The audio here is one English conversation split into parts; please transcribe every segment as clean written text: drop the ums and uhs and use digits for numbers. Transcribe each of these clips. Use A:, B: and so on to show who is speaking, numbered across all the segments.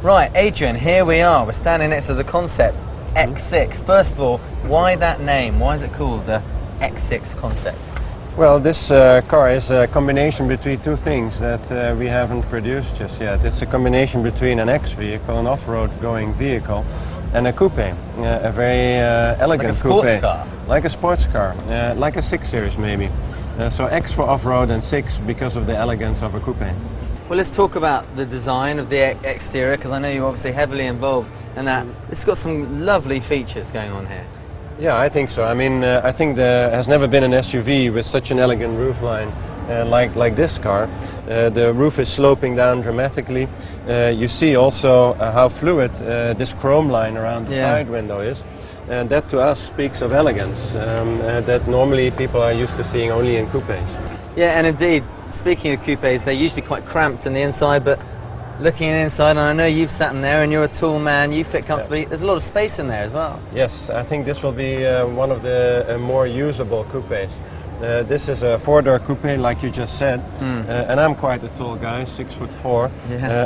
A: Right, Adrian, here we are. We're standing next to the Concept X6. First of all, why that name? Why is it called the X6 Concept?
B: Well, this car is a combination between two things that we haven't produced just yet. It's a combination between an X vehicle, an off-road going vehicle, and a coupe, a very elegant coupe.
A: Like a sports car?
B: Like a sports car, like a 6 Series maybe. So X for off-road and 6 because of the elegance of a coupe.
A: Well, let's talk about the design of the exterior, because I know you're obviously heavily involved in that. It's got some lovely features going on here.
B: Yeah, I think so. I mean, I think there has never been an SUV with such an elegant roofline like this car. The roof is sloping down dramatically. You see also how fluid this chrome line around the side window is. And that to us speaks of elegance that normally people are used to seeing only in coupes.
A: Yeah, and indeed, speaking of coupes, they're usually quite cramped on the inside, but looking inside, and I know you've sat in there and you're a tall man, you fit comfortably, there's a lot of space in there as well.
B: Yes, I think this will be one of the more usable coupes. This is a 4-door coupe, like you just said, and I'm quite a tall guy, 6'4",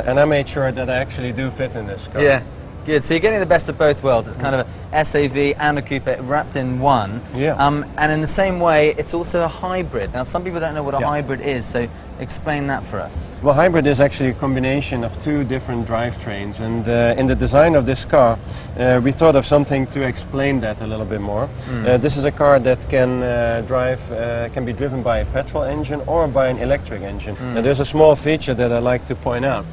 B: and I made sure that I actually do fit in this car.
A: Yeah. Good, so you're getting the best of both worlds. It's kind of a SAV and a coupe wrapped in one.
B: Yeah.
A: And in the same way, it's also a hybrid. Now, some people don't know what a hybrid is, so explain that for us.
B: Well, hybrid is actually a combination of two different drivetrains, and in the design of this car, we thought of something to explain that a little bit more. This is a car that can can be driven by a petrol engine or by an electric engine. And there's a small feature that I like to point out.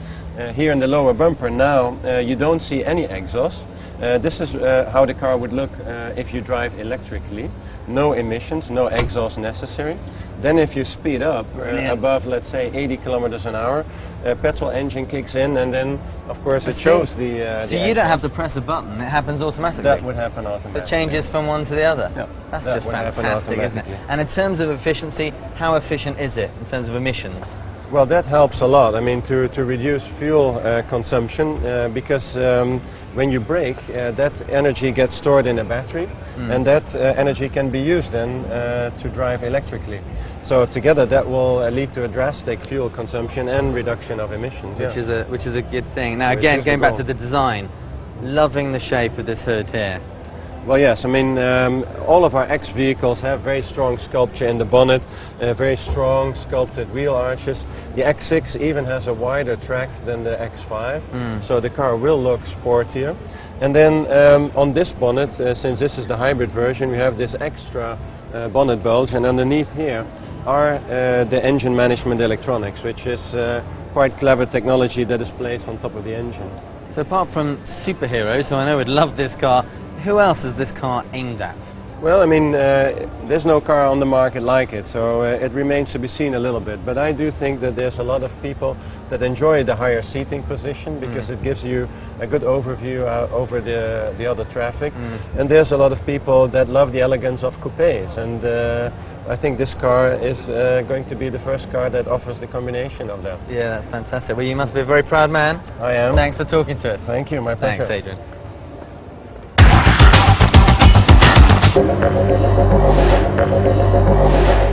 B: Here in the lower bumper now, you don't see any exhaust. This is how the car would look if you drive electrically. No emissions, no exhaust necessary. Then if you speed up above, let's say, 80 kilometers an hour, a petrol engine kicks in, and then, of course, it shows the
A: So you don't have to press a button, it happens automatically?
B: That would happen automatically.
A: It changes from one to the other?
B: Yeah.
A: That's
B: That
A: just
B: would happen
A: fantastic, isn't it? And in terms of efficiency, how efficient is it in terms of emissions?
B: Well, that helps a lot. I mean, to reduce fuel consumption, because when you brake, that energy gets stored in a battery, and that energy can be used then to drive electrically. So together that will lead to a drastic fuel consumption and reduction of emissions.
A: Which is a good thing. Now again, going back to the design, loving the shape of this hood here.
B: Well, yes, I mean, all of our X vehicles have very strong sculpture in the bonnet, very strong sculpted wheel arches. The X6 even has a wider track than the X5, so the car will look sportier. And then on this bonnet, since this is the hybrid version, we have this extra bonnet bulge, and underneath here are the engine management electronics, which is quite clever technology that is placed on top of the engine.
A: So apart from superheroes, who I know would love this car, who else is this car aimed at?
B: Well, I mean, there's no car on the market like it, so it remains to be seen a little bit. But I do think that there's a lot of people that enjoy the higher seating position because it gives you a good overview over the other traffic. And there's a lot of people that love the elegance of coupes. And I think this car is going to be the first car that offers the combination of that.
A: Yeah, that's fantastic. Well, you must be a very proud man.
B: I am.
A: Thanks for talking to us.
B: Thank you, my pleasure.
A: Thanks, Adrian.
C: Thank you.